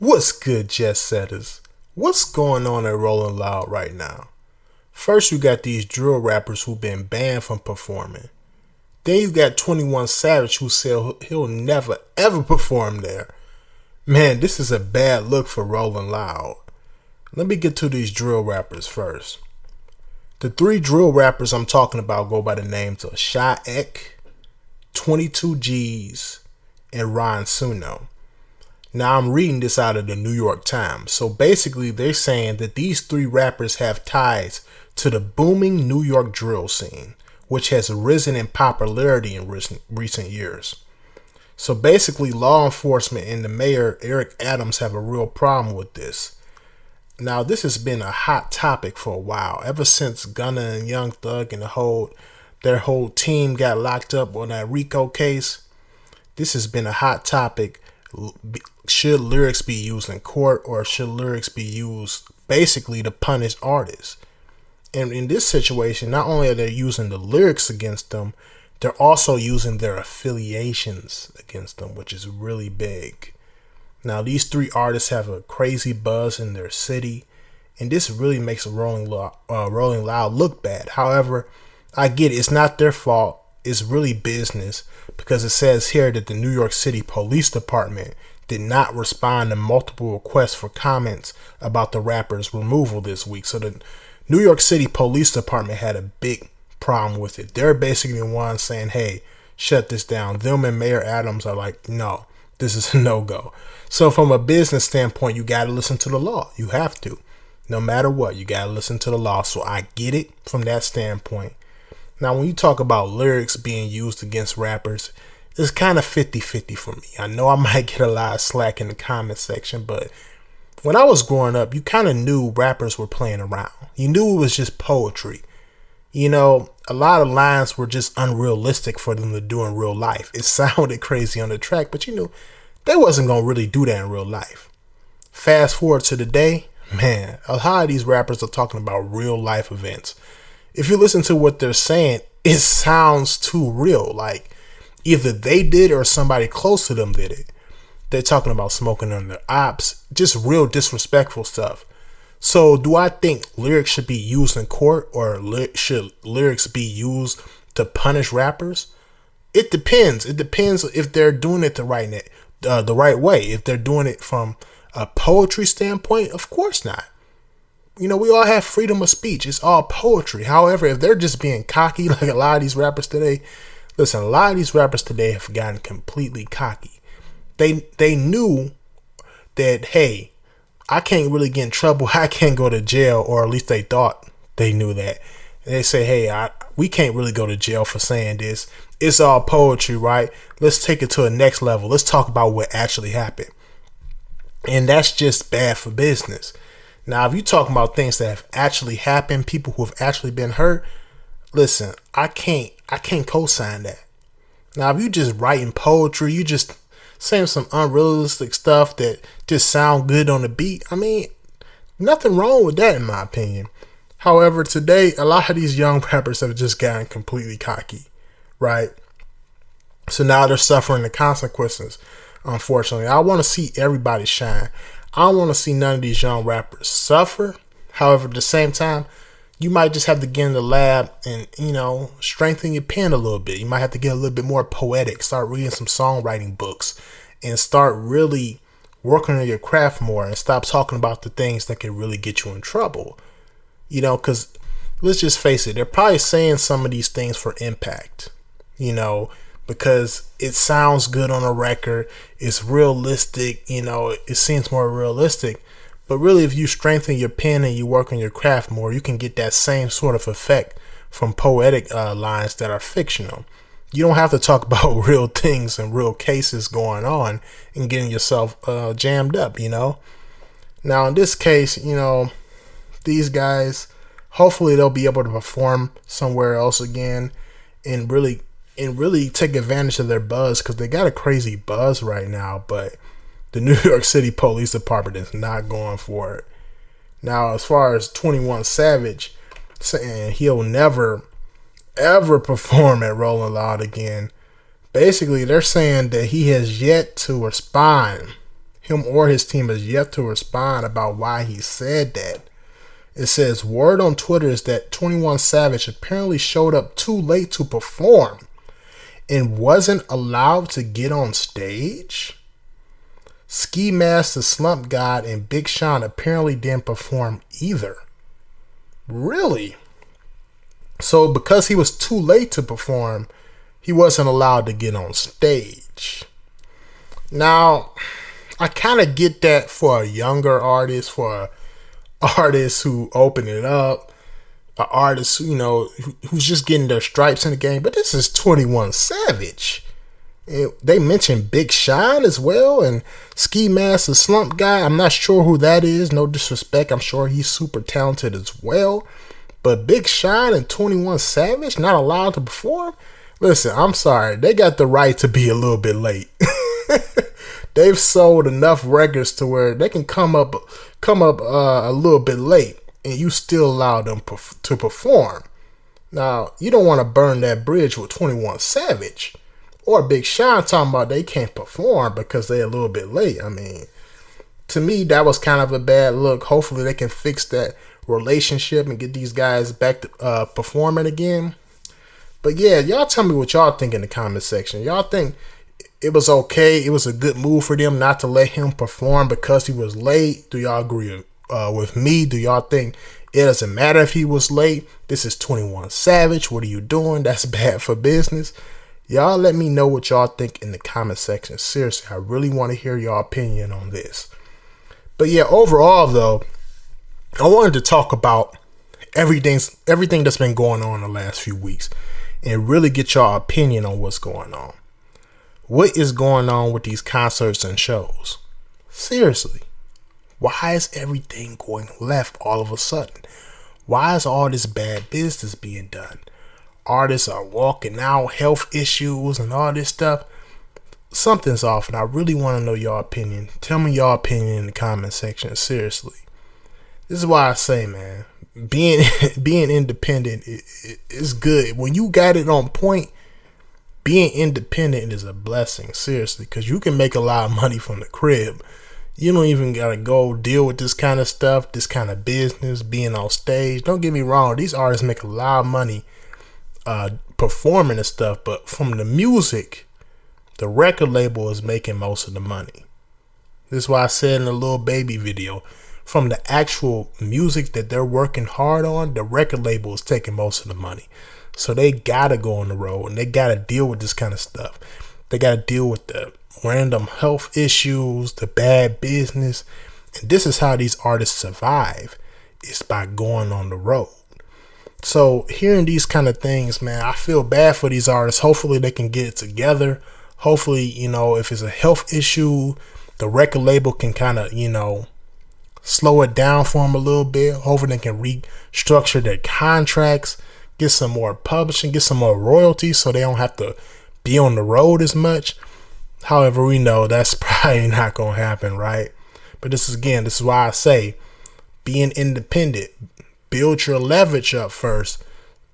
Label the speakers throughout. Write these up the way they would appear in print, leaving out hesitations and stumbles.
Speaker 1: What's good, Jetsetters? What's going on at Rolling Loud right now? First, you got these drill rappers who've been banned from performing. Then you got 21 Savage who said he'll never ever perform there. Man, this is a bad look for Rolling Loud. Let me get to these drill rappers first. The three drill rappers I'm talking about go by the names of Shy Ek, 22 G's, and Ron Suno. Now I'm reading this out of the New York Times. So basically they're saying that these three rappers have ties to the booming New York drill scene, which has risen in popularity in recent years. So basically law enforcement and the mayor Eric Adams have a real problem with this. Now this has been a hot topic for a while, ever since Gunna and Young Thug and their whole team got locked up on that RICO case. This has been a hot topic. Should lyrics be used in court, or should lyrics be used basically to punish artists? And in this situation, not only are they using the lyrics against them, they're also using their affiliations against them, which is really big. Now, these three artists have a crazy buzz in their city, and this really makes Rolling Loud look bad. However, I get it, it's not their fault. It's really business, because it says here that the New York City Police Department did not respond to multiple requests for comments about the rapper's removal this week. So the New York City Police Department had a big problem with it. They're basically the ones saying, hey, shut this down. Them and Mayor Adams are like, no, this is a no-go. So from a business standpoint, you got to listen to the law. You have to. No matter what, you got to listen to the law. So I get it from that standpoint. Now, when you talk about lyrics being used against rappers, it's kind of 50-50 for me. I know I might get a lot of slack in the comment section, but when I was growing up, you kind of knew rappers were playing around. You knew it was just poetry. You know, a lot of lines were just unrealistic for them to do in real life. It sounded crazy on the track, but you knew they wasn't going to really do that in real life. Fast forward to today, man, a lot of these rappers are talking about real life events. If you listen to what they're saying, it sounds too real. Like either they did or somebody close to them did it. They're talking about smoking on their ops, just real disrespectful stuff. So do I think lyrics should be used in court, or should lyrics be used to punish rappers? It depends. It depends if they're doing it the right way. If they're doing it from a poetry standpoint, of course not. You know, we all have freedom of speech. It's all poetry. However, if they're just being cocky, like a lot of these rappers today, listen, a lot of these rappers today have gotten completely cocky. They knew that, hey, I can't really get in trouble. I can't go to jail, or at least they thought they knew that. And they say, hey, we can't really go to jail for saying this. It's all poetry, right? Let's take it to a next level. Let's talk about what actually happened. And that's just bad for business. Now, if you're talking about things that have actually happened, people who have actually been hurt, listen, I can't co-sign that. Now, if you just writing poetry, you just saying some unrealistic stuff that just sound good on the beat, I mean, nothing wrong with that in my opinion. However, today, a lot of these young rappers have just gotten completely cocky, right? So now they're suffering the consequences, unfortunately. I want to see everybody shine. I don't want to see none of these young rappers suffer. However, at the same time, you might just have to get in the lab and, you know, strengthen your pen a little bit. You might have to get a little bit more poetic, start reading some songwriting books, and start really working on your craft more, and stop talking about the things that can really get you in trouble. You know, because let's just face it, they're probably saying some of these things for impact, you know, because it sounds good on a record. It's realistic, you know, it seems more realistic. But really, if you strengthen your pen and you work on your craft more, you can get that same sort of effect from poetic lines that are fictional. You don't have to talk about real things and real cases going on and getting yourself jammed up, you know. Now, in this case, you know, these guys, hopefully they'll be able to perform somewhere else again and really take advantage of their buzz, because they got a crazy buzz right now, but the New York City Police Department is not going for it. Now, as far as 21 Savage saying he'll never, ever perform at Rolling Loud again, basically they're saying that he has yet to respond. him or his team has yet to respond about why he said that. It says, word on Twitter is that 21 Savage apparently showed up too late to perform and wasn't allowed to get on stage. Ski Mask, Slump God, and Big Sean apparently didn't perform either. Really? So because he was too late to perform, he wasn't allowed to get on stage. Now, I kind of get that for a younger artist, for artists who open it up, an artist who's just getting their stripes in the game. But this is 21 Savage. They mentioned Big Sean as well, and Ski Mask, the Slump Guy. I'm not sure who that is. No disrespect. I'm sure he's super talented as well. But Big Sean and 21 Savage not allowed to perform? Listen, I'm sorry. They got the right to be a little bit late. They've sold enough records to where they can come up a little bit late, and you still allow them to perform. Now, you don't want to burn that bridge with 21 Savage or Big Sean talking about they can't perform because they're a little bit late. I mean, to me, that was kind of a bad look. Hopefully, they can fix that relationship and get these guys back to performing again. But yeah, y'all tell me what y'all think in the comment section. Y'all think it was okay? It was a good move for them not to let him perform because he was late? Do y'all agree with me? Do y'all think it doesn't matter if he was late? This is 21 Savage. What are you doing? That's bad for business. Y'all let me know what y'all think in the comment section. Seriously, I really want to hear your opinion on this. But yeah, overall though, I wanted to talk about everything that's been going on in the last few weeks and really get your opinion on what's going on. What is going on with these concerts and shows? Seriously, why is everything going left all of a sudden? Why is all this bad business being done? Artists are walking out, health issues and all this stuff. Something's off, and I really want to know your opinion. Tell me your opinion in the comment section. Seriously. This is why I say, man, being independent is good. When you got it on point, being independent is a blessing, seriously, because you can make a lot of money from the crib. You don't even got to go deal with this kind of stuff, this kind of business, being on stage. Don't get me wrong, these artists make a lot of money performing and stuff, but from the music, the record label is making most of the money. This is why I said in the Lil Baby video, from the actual music that they're working hard on, the record label is taking most of the money. So they gotta go on the road and they gotta deal with this kind of stuff. They gotta deal with the random health issues, the bad business. And this is how these artists survive, is by going on the road. So hearing these kind of things, man, I feel bad for these artists. Hopefully they can get it together. Hopefully, if it's a health issue, the record label can kind of, slow it down for them a little bit. Hopefully they can restructure their contracts, get some more publishing, get some more royalties so they don't have to be on the road as much. However, we know that's probably not going to happen, right? But this is why I say being independent, build your leverage up first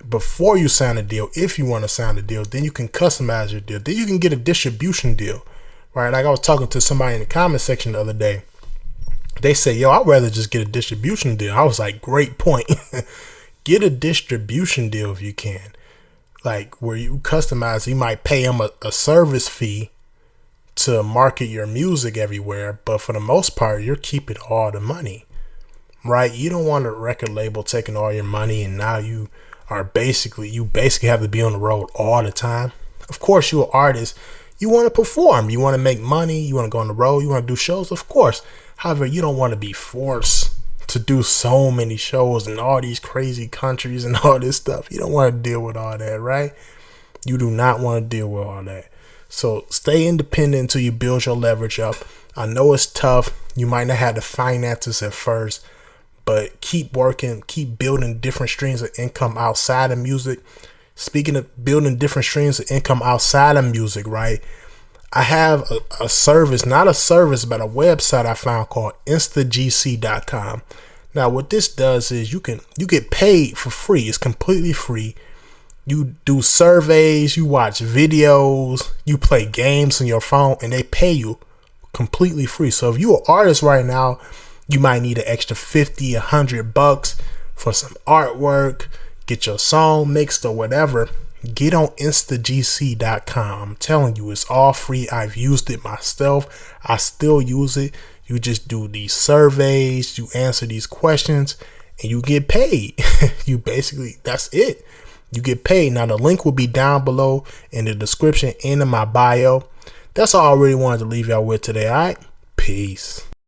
Speaker 1: before you sign a deal. If you want to sign a deal, then you can customize your deal. Then you can get a distribution deal, right? Like I was talking to somebody in the comment section the other day. They say, yo, I'd rather just get a distribution deal. I was like, great point. Get a distribution deal if you can. Like where you customize, you might pay them a service fee to market your music everywhere. But for the most part, you're keeping all the money, right? You don't want a record label taking all your money and now you basically have to be on the road all the time. Of course, you're an artist. You want to perform. You want to make money. You want to go on the road. You want to do shows, of course. However, you don't want to be forced to do so many shows in all these crazy countries and all this stuff. You don't want to deal with all that, right? You do not want to deal with all that. So stay independent until you build your leverage up. I know it's tough. You might not have the finances at first, but keep working, keep building different streams of income outside of music. Speaking of building different streams of income outside of music, right? I have a service, not a service, but a website I found called instagc.com. Now, what this does is you get paid for free. It's completely free. You do surveys, you watch videos, you play games on your phone, and they pay you completely free. So if you're an artist right now, you might need an extra $50, $100 for some artwork, get your song mixed or whatever. Get on instagc.com. I'm telling you, it's all free. I've used it myself. I still use it. You just do these surveys, you answer these questions, and you get paid. You basically, that's it. You get paid. Now the link will be down below in the description and in my bio. That's all I really wanted to leave y'all with today. All right, peace.